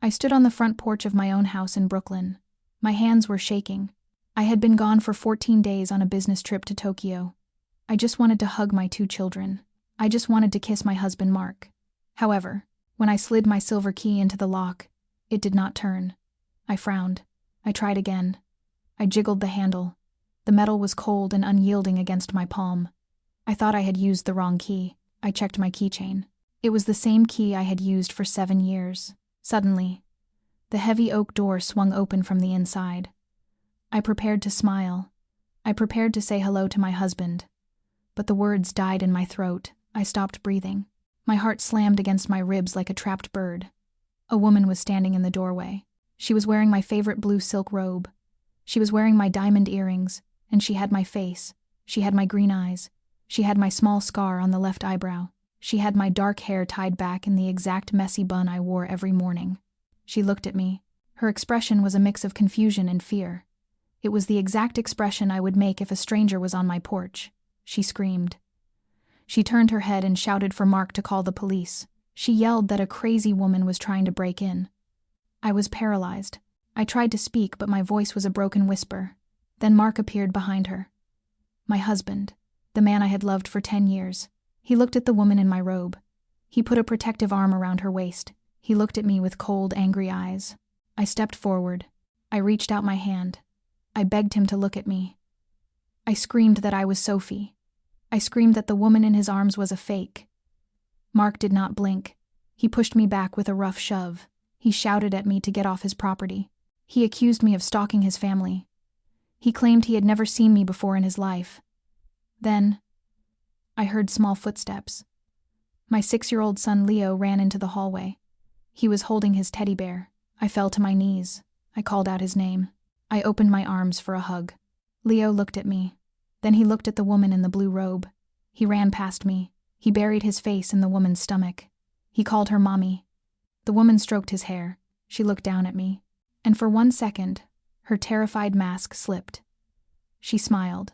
I stood on the front porch of my own house in Brooklyn. My hands were shaking. I had been gone for 14 days on a business trip to Tokyo. I just wanted to hug my 2 children. I just wanted to kiss my husband Mark. However, when I slid my silver key into the lock, it did not turn. I frowned. I tried again. I jiggled the handle. The metal was cold and unyielding against my palm. I thought I had used the wrong key. I checked my keychain. It was the same key I had used for 7 years. Suddenly, the heavy oak door swung open from the inside. I prepared to smile. I prepared to say hello to my husband. But the words died in my throat. I stopped breathing. My heart slammed against my ribs like a trapped bird. A woman was standing in the doorway. She was wearing my favorite blue silk robe. She was wearing my diamond earrings, and she had my face. She had my green eyes. She had my small scar on the left eyebrow. She had my dark hair tied back in the exact messy bun I wore every morning. She looked at me. Her expression was a mix of confusion and fear. It was the exact expression I would make if a stranger was on my porch. She screamed. She turned her head and shouted for Mark to call the police. She yelled that a crazy woman was trying to break in. I was paralyzed. I tried to speak, but my voice was a broken whisper. Then Mark appeared behind her. My husband, the man I had loved for 10 years. He looked at the woman in my robe. He put a protective arm around her waist. He looked at me with cold, angry eyes. I stepped forward. I reached out my hand. I begged him to look at me. I screamed that I was Sophie. I screamed that the woman in his arms was a fake. Mark did not blink. He pushed me back with a rough shove. He shouted at me to get off his property. He accused me of stalking his family. He claimed he had never seen me before in his life. Then, I heard small footsteps. My 6-year-old son Leo ran into the hallway. He was holding his teddy bear. I fell to my knees. I called out his name. I opened my arms for a hug. Leo looked at me. Then he looked at the woman in the blue robe. He ran past me. He buried his face in the woman's stomach. He called her Mommy. The woman stroked his hair. She looked down at me. And for 1 second, her terrified mask slipped. She smiled.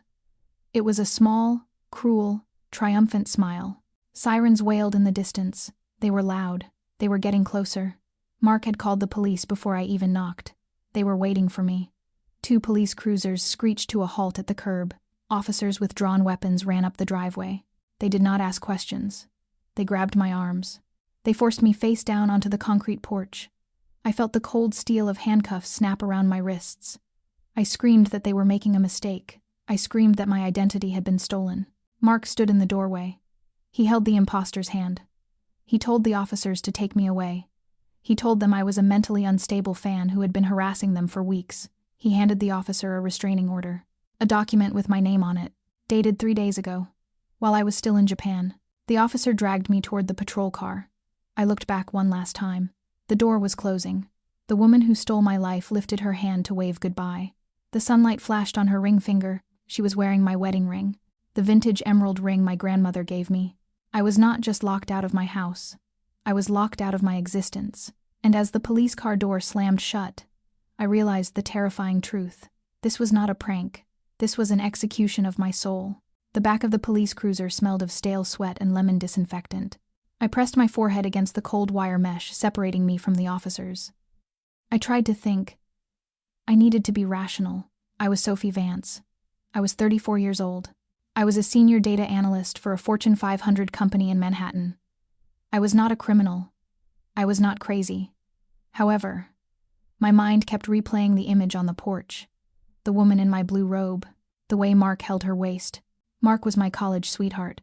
It was a small, cruel, triumphant smile. Sirens wailed in the distance. They were loud. They were getting closer. Mark had called the police before I even knocked. They were waiting for me. 2 police cruisers screeched to a halt at the curb. Officers with drawn weapons ran up the driveway. They did not ask questions. They grabbed my arms. They forced me face down onto the concrete porch. I felt the cold steel of handcuffs snap around my wrists. I screamed that they were making a mistake. I screamed that my identity had been stolen. Mark stood in the doorway. He held the imposter's hand. He told the officers to take me away. He told them I was a mentally unstable fan who had been harassing them for weeks. He handed the officer a restraining order. A document with my name on it, dated 3 days ago, while I was still in Japan. The officer dragged me toward the patrol car. I looked back one last time. The door was closing. The woman who stole my life lifted her hand to wave goodbye. The sunlight flashed on her ring finger. She was wearing my wedding ring, the vintage emerald ring my grandmother gave me. I was not just locked out of my house. I was locked out of my existence. And as the police car door slammed shut, I realized the terrifying truth. This was not a prank. This was an execution of my soul. The back of the police cruiser smelled of stale sweat and lemon disinfectant. I pressed my forehead against the cold wire mesh separating me from the officers. I tried to think. I needed to be rational. I was Sophie Vance. I was 34 years old. I was a senior data analyst for a Fortune 500 company in Manhattan. I was not a criminal. I was not crazy. However, my mind kept replaying the image on the porch. The woman in my blue robe, the way Mark held her waist. Mark was my college sweetheart.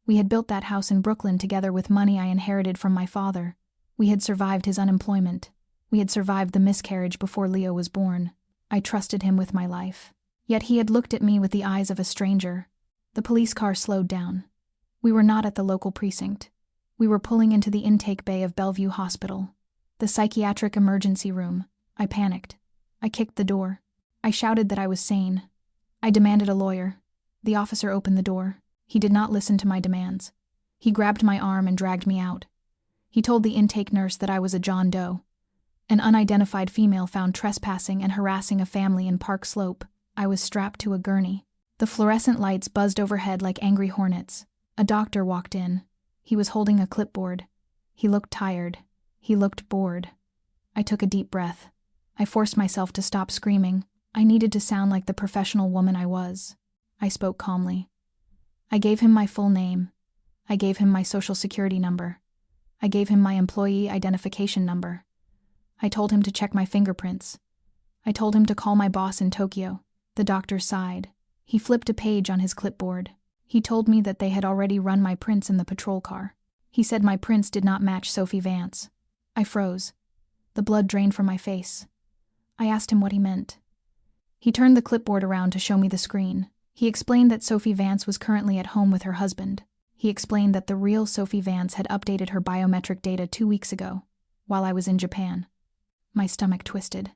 We had built that house in Brooklyn together with money I inherited from my father. We had survived his unemployment. We had survived the miscarriage before Leo was born. I trusted him with my life. Yet he had looked at me with the eyes of a stranger. The police car slowed down. We were not at the local precinct. We were pulling into the intake bay of Bellevue Hospital, the psychiatric emergency room. I panicked. I kicked the door. I shouted that I was sane. I demanded a lawyer. The officer opened the door. He did not listen to my demands. He grabbed my arm and dragged me out. He told the intake nurse that I was a John Doe, an unidentified female found trespassing and harassing a family in Park Slope. I was strapped to a gurney. The fluorescent lights buzzed overhead like angry hornets. A doctor walked in. He was holding a clipboard. He looked tired. He looked bored. I took a deep breath. I forced myself to stop screaming. I needed to sound like the professional woman I was. I spoke calmly. I gave him my full name. I gave him my social security number. I gave him my employee identification number. I told him to check my fingerprints. I told him to call my boss in Tokyo. The doctor sighed. He flipped a page on his clipboard. He told me that they had already run my prints in the patrol car. He said my prints did not match Sophie Vance. I froze. The blood drained from my face. I asked him what he meant. He turned the clipboard around to show me the screen. He explained that Sophie Vance was currently at home with her husband. He explained that the real Sophie Vance had updated her biometric data 2 weeks ago, while I was in Japan. My stomach twisted.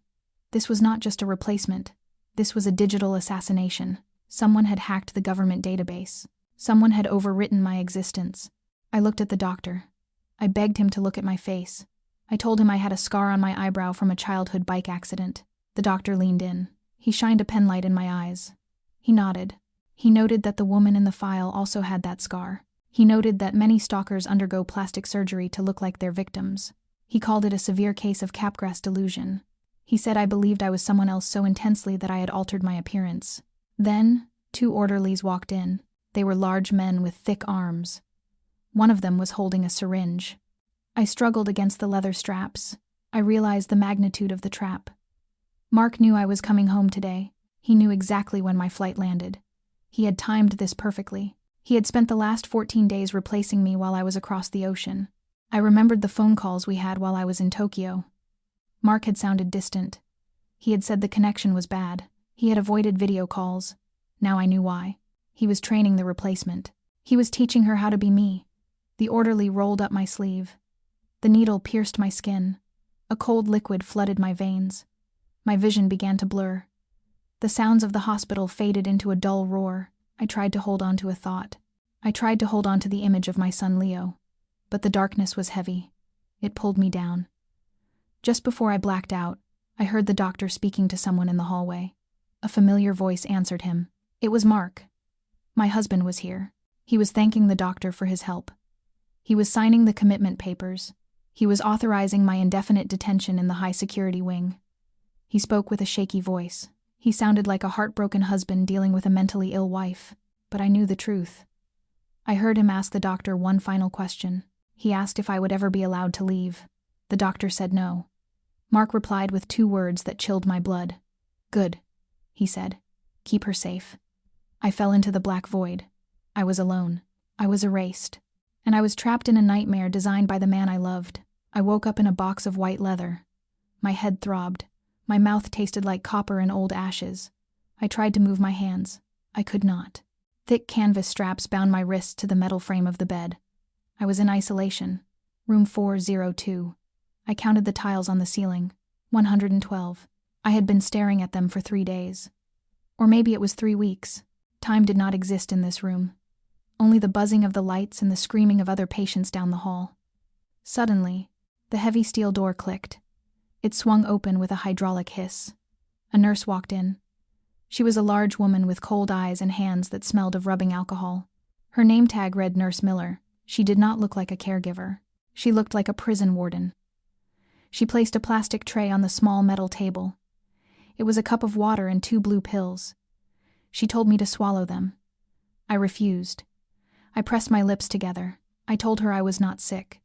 This was not just a replacement. This was a digital assassination. Someone had hacked the government database. Someone had overwritten my existence. I looked at the doctor. I begged him to look at my face. I told him I had a scar on my eyebrow from a childhood bike accident. The doctor leaned in. He shined a penlight in my eyes. He nodded. He noted that the woman in the file also had that scar. He noted that many stalkers undergo plastic surgery to look like their victims. He called it a severe case of Capgras delusion. He said I believed I was someone else so intensely that I had altered my appearance. Then, 2 orderlies walked in. They were large men with thick arms. One of them was holding a syringe. I struggled against the leather straps. I realized the magnitude of the trap. Mark knew I was coming home today. He knew exactly when my flight landed. He had timed this perfectly. He had spent the last 14 days replacing me while I was across the ocean. I remembered the phone calls we had while I was in Tokyo. Mark had sounded distant. He had said the connection was bad. He had avoided video calls. Now I knew why. He was training the replacement. He was teaching her how to be me. The orderly rolled up my sleeve. The needle pierced my skin. A cold liquid flooded my veins. My vision began to blur. The sounds of the hospital faded into a dull roar. I tried to hold on to a thought. I tried to hold on to the image of my son Leo. But the darkness was heavy. It pulled me down. Just before I blacked out, I heard the doctor speaking to someone in the hallway. A familiar voice answered him. It was Mark. My husband was here. He was thanking the doctor for his help. He was signing the commitment papers. He was authorizing my indefinite detention in the high-security wing. He spoke with a shaky voice. He sounded like a heartbroken husband dealing with a mentally ill wife, but I knew the truth. I heard him ask the doctor one final question. He asked if I would ever be allowed to leave. The doctor said no. Mark replied with 2 words that chilled my blood. Good, he said. Keep her safe. I fell into the black void. I was alone. I was erased. And I was trapped in a nightmare designed by the man I loved. I woke up in a box of white leather. My head throbbed. My mouth tasted like copper and old ashes. I tried to move my hands. I could not. Thick canvas straps bound my wrists to the metal frame of the bed. I was in isolation. Room 402. I counted the tiles on the ceiling. 112. I had been staring at them for 3 days. Or maybe it was 3 weeks. Time did not exist in this room. Only the buzzing of the lights and the screaming of other patients down the hall. Suddenly, the heavy steel door clicked. It swung open with a hydraulic hiss. A nurse walked in. She was a large woman with cold eyes and hands that smelled of rubbing alcohol. Her name tag read Nurse Miller. She did not look like a caregiver. She looked like a prison warden. She placed a plastic tray on the small metal table. It was a cup of water and 2 blue pills. She told me to swallow them. I refused. I pressed my lips together. I told her I was not sick.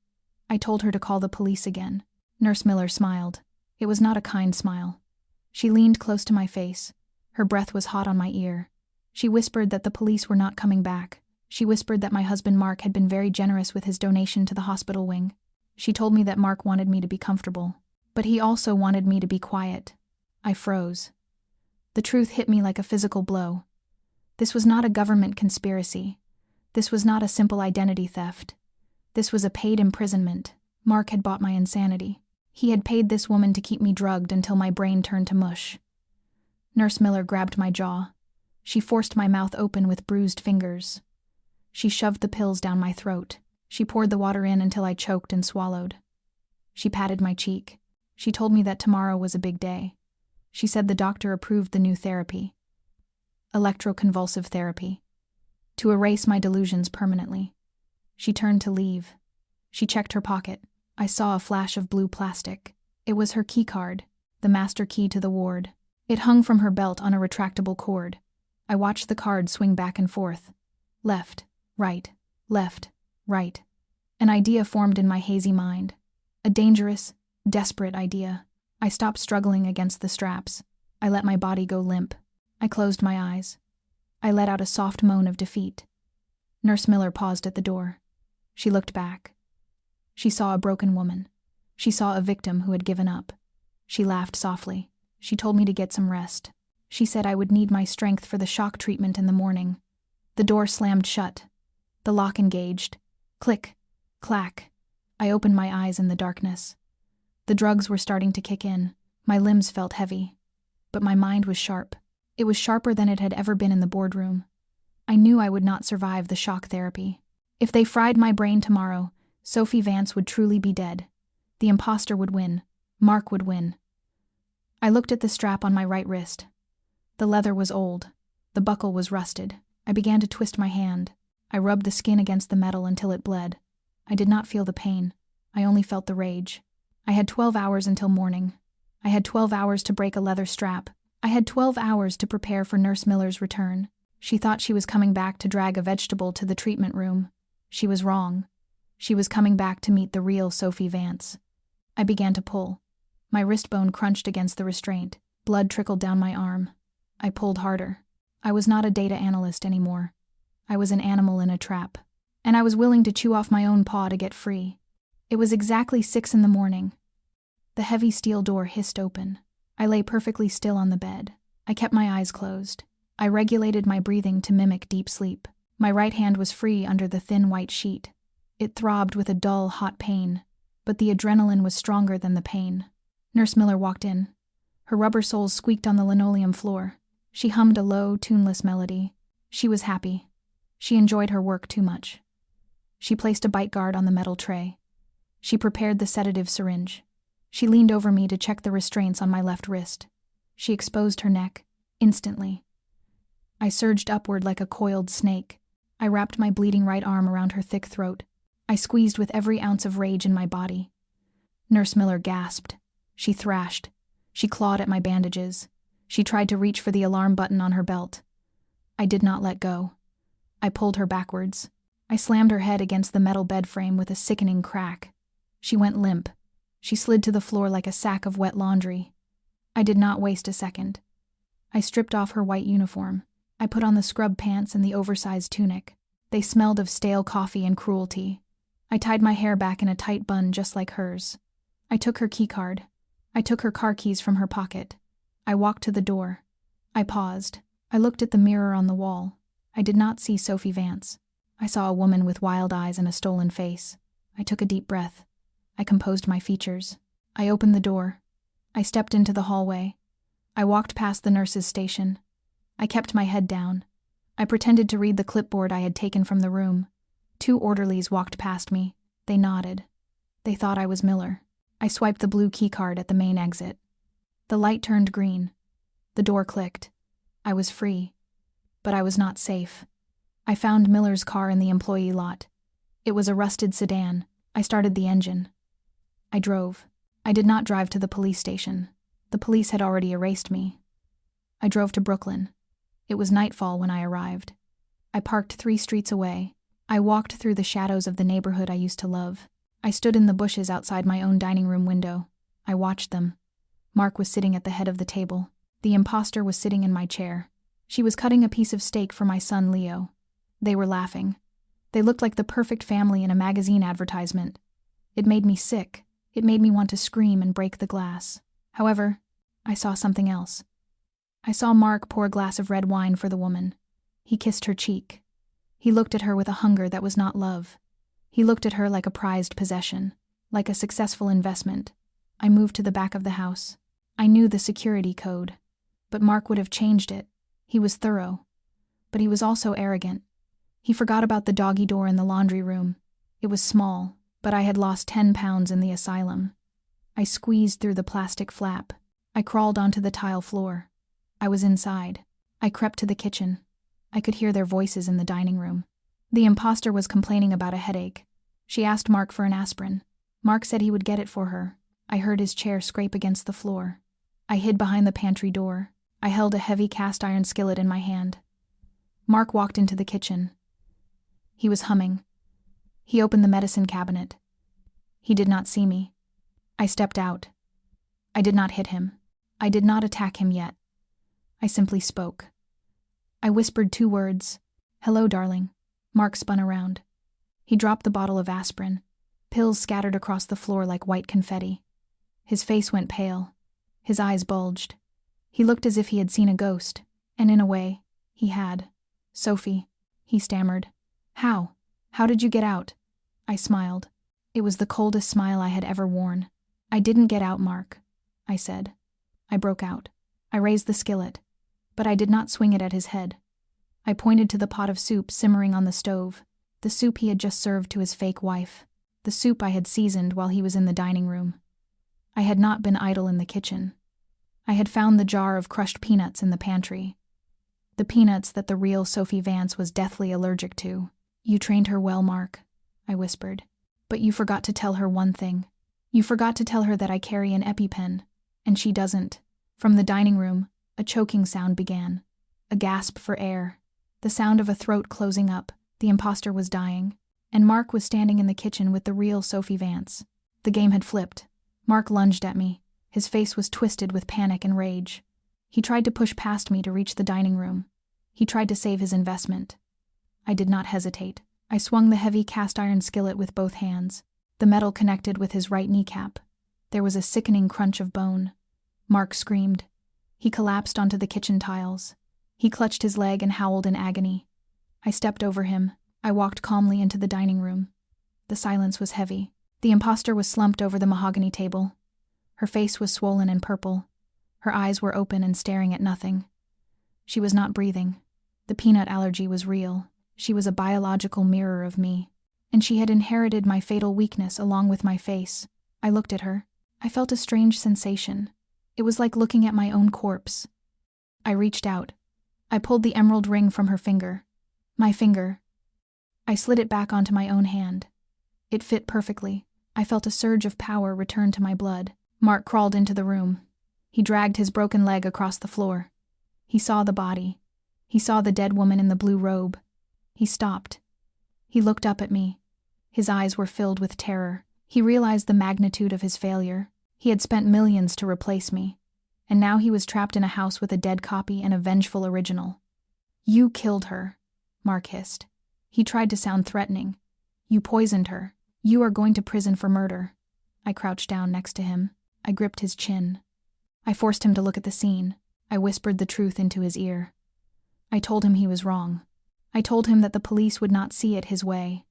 I told her to call the police again. Nurse Miller smiled. It was not a kind smile. She leaned close to my face. Her breath was hot on my ear. She whispered that the police were not coming back. She whispered that my husband Mark had been very generous with his donation to the hospital wing. She told me that Mark wanted me to be comfortable. But he also wanted me to be quiet. I froze. The truth hit me like a physical blow. This was not a government conspiracy. This was not a simple identity theft. This was a paid imprisonment. Mark had bought my insanity. He had paid this woman to keep me drugged until my brain turned to mush. Nurse Miller grabbed my jaw. She forced my mouth open with bruised fingers. She shoved the pills down my throat. She poured the water in until I choked and swallowed. She patted my cheek. She told me that tomorrow was a big day. She said the doctor approved the new therapy. Electroconvulsive therapy. To erase my delusions permanently. She turned to leave. She checked her pocket. I saw a flash of blue plastic. It was her keycard, the master key to the ward. It hung from her belt on a retractable cord. I watched the card swing back and forth. Left, right, left, right. An idea formed in my hazy mind. A dangerous, desperate idea. I stopped struggling against the straps. I let my body go limp. I closed my eyes. I let out a soft moan of defeat. Nurse Miller paused at the door. She looked back. She saw a broken woman. She saw a victim who had given up. She laughed softly. She told me to get some rest. She said I would need my strength for the shock treatment in the morning. The door slammed shut. The lock engaged. Click, clack. I opened my eyes in the darkness. The drugs were starting to kick in. My limbs felt heavy. But my mind was sharp. It was sharper than it had ever been in the boardroom. I knew I would not survive the shock therapy. If they fried my brain tomorrow, Sophie Vance would truly be dead. The imposter would win. Mark would win. I looked at the strap on my right wrist. The leather was old. The buckle was rusted. I began to twist my hand. I rubbed the skin against the metal until it bled. I did not feel the pain. I only felt the rage. I had 12 hours until morning. I had 12 hours to break a leather strap. I had 12 hours to prepare for Nurse Miller's return. She thought she was coming back to drag a vegetable to the treatment room. She was wrong. She was coming back to meet the real Sophie Vance. I began to pull. My wrist bone crunched against the restraint. Blood trickled down my arm. I pulled harder. I was not a data analyst anymore. I was an animal in a trap. And I was willing to chew off my own paw to get free. It was exactly 6 a.m. The heavy steel door hissed open. I lay perfectly still on the bed. I kept my eyes closed. I regulated my breathing to mimic deep sleep. My right hand was free under the thin white sheet. It throbbed with a dull, hot pain, but the adrenaline was stronger than the pain. Nurse Miller walked in. Her rubber soles squeaked on the linoleum floor. She hummed a low, tuneless melody. She was happy. She enjoyed her work too much. She placed a bite guard on the metal tray. She prepared the sedative syringe. She leaned over me to check the restraints on my left wrist. She exposed her neck, instantly. I surged upward like a coiled snake. I wrapped my bleeding right arm around her thick throat. I squeezed with every ounce of rage in my body. Nurse Miller gasped. She thrashed. She clawed at my bandages. She tried to reach for the alarm button on her belt. I did not let go. I pulled her backwards. I slammed her head against the metal bed frame with a sickening crack. She went limp. She slid to the floor like a sack of wet laundry. I did not waste a second. I stripped off her white uniform. I put on the scrub pants and the oversized tunic. They smelled of stale coffee and cruelty. I tied my hair back in a tight bun just like hers. I took her keycard. I took her car keys from her pocket. I walked to the door. I paused. I looked at the mirror on the wall. I did not see Sophie Vance. I saw a woman with wild eyes and a stolen face. I took a deep breath. I composed my features. I opened the door. I stepped into the hallway. I walked past the nurse's station. I kept my head down. I pretended to read the clipboard I had taken from the room. 2 orderlies walked past me. They nodded. They thought I was Miller. I swiped the blue keycard at the main exit. The light turned green. The door clicked. I was free. But I was not safe. I found Miller's car in the employee lot. It was a rusted sedan. I started the engine. I drove. I did not drive to the police station. The police had already erased me. I drove to Brooklyn. It was nightfall when I arrived. I parked 3 streets away. I walked through the shadows of the neighborhood I used to love. I stood in the bushes outside my own dining room window. I watched them. Mark was sitting at the head of the table. The imposter was sitting in my chair. She was cutting a piece of steak for my son Leo. They were laughing. They looked like the perfect family in a magazine advertisement. It made me sick. It made me want to scream and break the glass. However, I saw something else. I saw Mark pour a glass of red wine for the woman. He kissed her cheek. He looked at her with a hunger that was not love. He looked at her like a prized possession, like a successful investment. I moved to the back of the house. I knew the security code. But Mark would have changed it. He was thorough. But he was also arrogant. He forgot about the doggy door in the laundry room. It was small, but I had lost 10 pounds in the asylum. I squeezed through the plastic flap. I crawled onto the tile floor. I was inside. I crept to the kitchen. I could hear their voices in the dining room. The imposter was complaining about a headache. She asked Mark for an aspirin. Mark said he would get it for her. I heard his chair scrape against the floor. I hid behind the pantry door. I held a heavy cast iron skillet in my hand. Mark walked into the kitchen. He was humming. He opened the medicine cabinet. He did not see me. I stepped out. I did not hit him. I did not attack him yet. I simply spoke. I whispered 2 words. "Hello, darling." Mark spun around. He dropped the bottle of aspirin. Pills scattered across the floor like white confetti. His face went pale. His eyes bulged. He looked as if he had seen a ghost, and in a way, he had. "Sophie," he stammered. "How? How did you get out?" I smiled. It was the coldest smile I had ever worn. "I didn't get out, Mark," I said. I broke out. I raised the skillet, but I did not swing it at his head. I pointed to the pot of soup simmering on the stove, the soup he had just served to his fake wife, the soup I had seasoned while he was in the dining room. I had not been idle in the kitchen. I had found the jar of crushed peanuts in the pantry. The peanuts that the real Sophie Vance was deathly allergic to. "You trained her well, Mark," I whispered. "But you forgot to tell her one thing. You forgot to tell her that I carry an EpiPen, and she doesn't." From the dining room, a choking sound began. A gasp for air. The sound of a throat closing up. The imposter was dying, and Mark was standing in the kitchen with the real Sophie Vance. The game had flipped. Mark lunged at me. His face was twisted with panic and rage. He tried to push past me to reach the dining room. He tried to save his investment. I did not hesitate. I swung the heavy cast iron skillet with both hands. The metal connected with his right kneecap. There was a sickening crunch of bone. Mark screamed. He collapsed onto the kitchen tiles. He clutched his leg and howled in agony. I stepped over him. I walked calmly into the dining room. The silence was heavy. The imposter was slumped over the mahogany table. Her face was swollen and purple. Her eyes were open and staring at nothing. She was not breathing. The peanut allergy was real. She was a biological mirror of me, and she had inherited my fatal weakness along with my face. I looked at her. I felt a strange sensation. It was like looking at my own corpse. I reached out. I pulled the emerald ring from her finger. My finger. I slid it back onto my own hand. It fit perfectly. I felt a surge of power return to my blood. Mark crawled into the room. He dragged his broken leg across the floor. He saw the body. He saw the dead woman in the blue robe. He stopped. He looked up at me. His eyes were filled with terror. He realized the magnitude of his failure. He had spent millions to replace me, and now he was trapped in a house with a dead copy and a vengeful original. "You killed her," Mark hissed. He tried to sound threatening. "You poisoned her. You are going to prison for murder." I crouched down next to him. I gripped his chin. I forced him to look at the scene. I whispered the truth into his ear. I told him he was wrong. I told him that the police would not see it his way.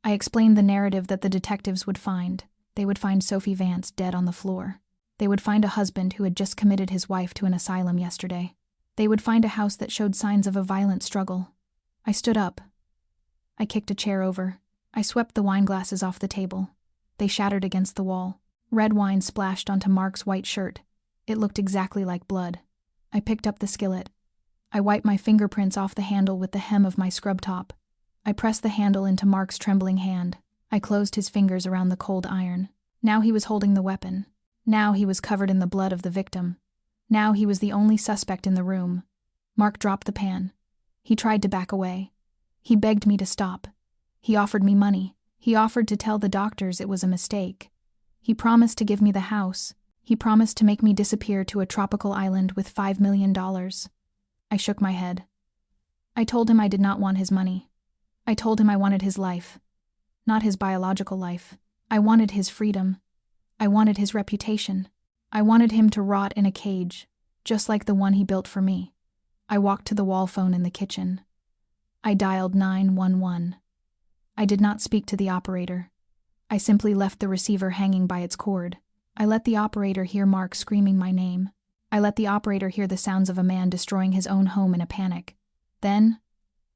I explained the narrative that the detectives would find. They would find Sophie Vance dead on the floor. They would find a husband who had just committed his wife to an asylum yesterday. They would find a house that showed signs of a violent struggle. I stood up. I kicked a chair over. I swept the wine glasses off the table. They shattered against the wall. Red wine splashed onto Mark's white shirt. It looked exactly like blood. I picked up the skillet. I wiped my fingerprints off the handle with the hem of my scrub top. I pressed the handle into Mark's trembling hand. I closed his fingers around the cold iron. Now he was holding the weapon. Now he was covered in the blood of the victim. Now he was the only suspect in the room. Mark dropped the pan. He tried to back away. He begged me to stop. He offered me money. He offered to tell the doctors it was a mistake. He promised to give me the house. He promised to make me disappear to a tropical island with $5 million. I shook my head. I told him I did not want his money. I told him I wanted his life. Not his biological life. I wanted his freedom. I wanted his reputation. I wanted him to rot in a cage, just like the one he built for me. I walked to the wall phone in the kitchen. I dialed 911. I did not speak to the operator. I simply left the receiver hanging by its cord. I let the operator hear Mark screaming my name. I let the operator hear the sounds of a man destroying his own home in a panic. Then,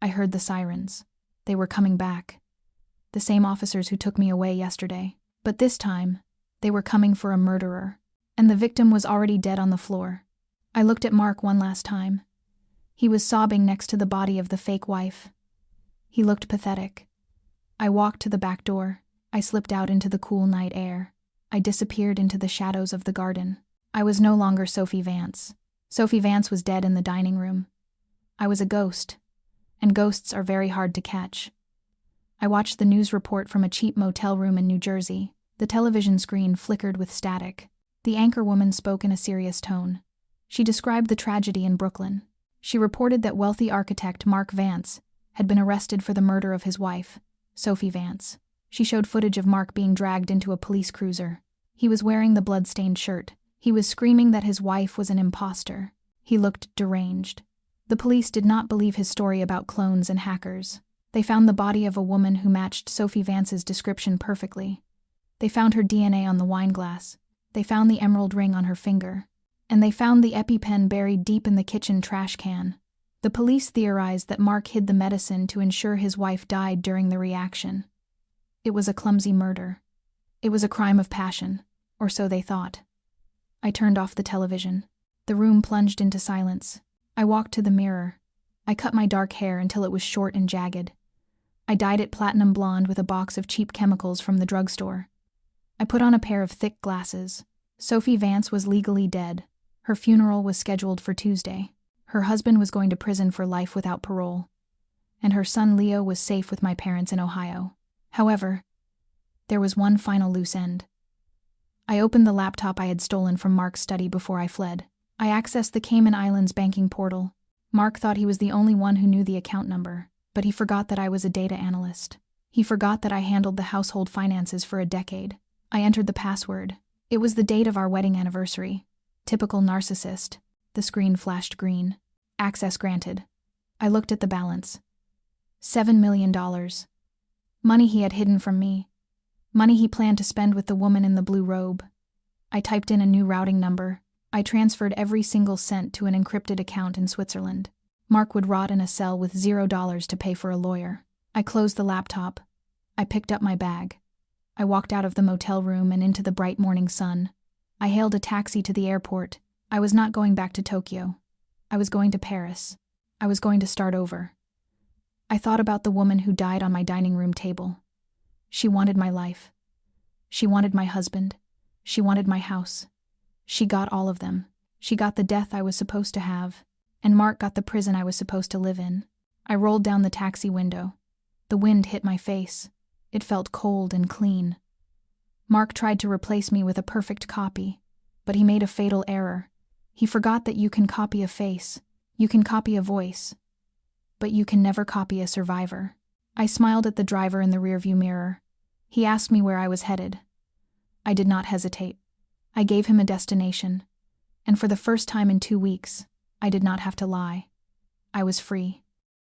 I heard the sirens. They were coming back. The same officers who took me away yesterday. But this time, they were coming for a murderer. And the victim was already dead on the floor. I looked at Mark one last time. He was sobbing next to the body of the fake wife. He looked pathetic. I walked to the back door. I slipped out into the cool night air. I disappeared into the shadows of the garden. I was no longer Sophie Vance. Sophie Vance was dead in the dining room. I was a ghost, and ghosts are very hard to catch. I watched the news report from a cheap motel room in New Jersey. The television screen flickered with static. The anchorwoman spoke in a serious tone. She described the tragedy in Brooklyn. She reported that wealthy architect Mark Vance had been arrested for the murder of his wife, Sophie Vance. She showed footage of Mark being dragged into a police cruiser. He was wearing the blood-stained shirt. He was screaming that his wife was an imposter. He looked deranged. The police did not believe his story about clones and hackers. They found the body of a woman who matched Sophie Vance's description perfectly. They found her DNA on the wine glass. They found the emerald ring on her finger. And they found the EpiPen buried deep in the kitchen trash can. The police theorized that Mark hid the medicine to ensure his wife died during the reaction. It was a clumsy murder. It was a crime of passion, or so they thought. I turned off the television. The room plunged into silence. I walked to the mirror. I cut my dark hair until it was short and jagged. I dyed it platinum blonde with a box of cheap chemicals from the drugstore. I put on a pair of thick glasses. Sophie Vance was legally dead. Her funeral was scheduled for Tuesday. Her husband was going to prison for life without parole. And her son Leo was safe with my parents in Ohio. However, there was one final loose end. I opened the laptop I had stolen from Mark's study before I fled. I accessed the Cayman Islands banking portal. Mark thought he was the only one who knew the account number, but he forgot that I was a data analyst. He forgot that I handled the household finances for a decade. I entered the password. It was the date of our wedding anniversary. Typical narcissist. The screen flashed green. Access granted. I looked at the balance. $7 million. Money he had hidden from me. Money he planned to spend with the woman in the blue robe. I typed in a new routing number. I transferred every single cent to an encrypted account in Switzerland. Mark would rot in a cell with $0 to pay for a lawyer. I closed the laptop. I picked up my bag. I walked out of the motel room and into the bright morning sun. I hailed a taxi to the airport. I was not going back to Tokyo. I was going to Paris. I was going to start over. I thought about the woman who died on my dining room table. She wanted my life. She wanted my husband. She wanted my house. She got all of them. She got the death I was supposed to have, and Mark got the prison I was supposed to live in. I rolled down the taxi window. The wind hit my face. It felt cold and clean. Mark tried to replace me with a perfect copy, but he made a fatal error. He forgot that you can copy a face, you can copy a voice, but you can never copy a survivor. I smiled at the driver in the rearview mirror. He asked me where I was headed. I did not hesitate. I gave him a destination, and for the first time in 2 weeks, I did not have to lie. I was free.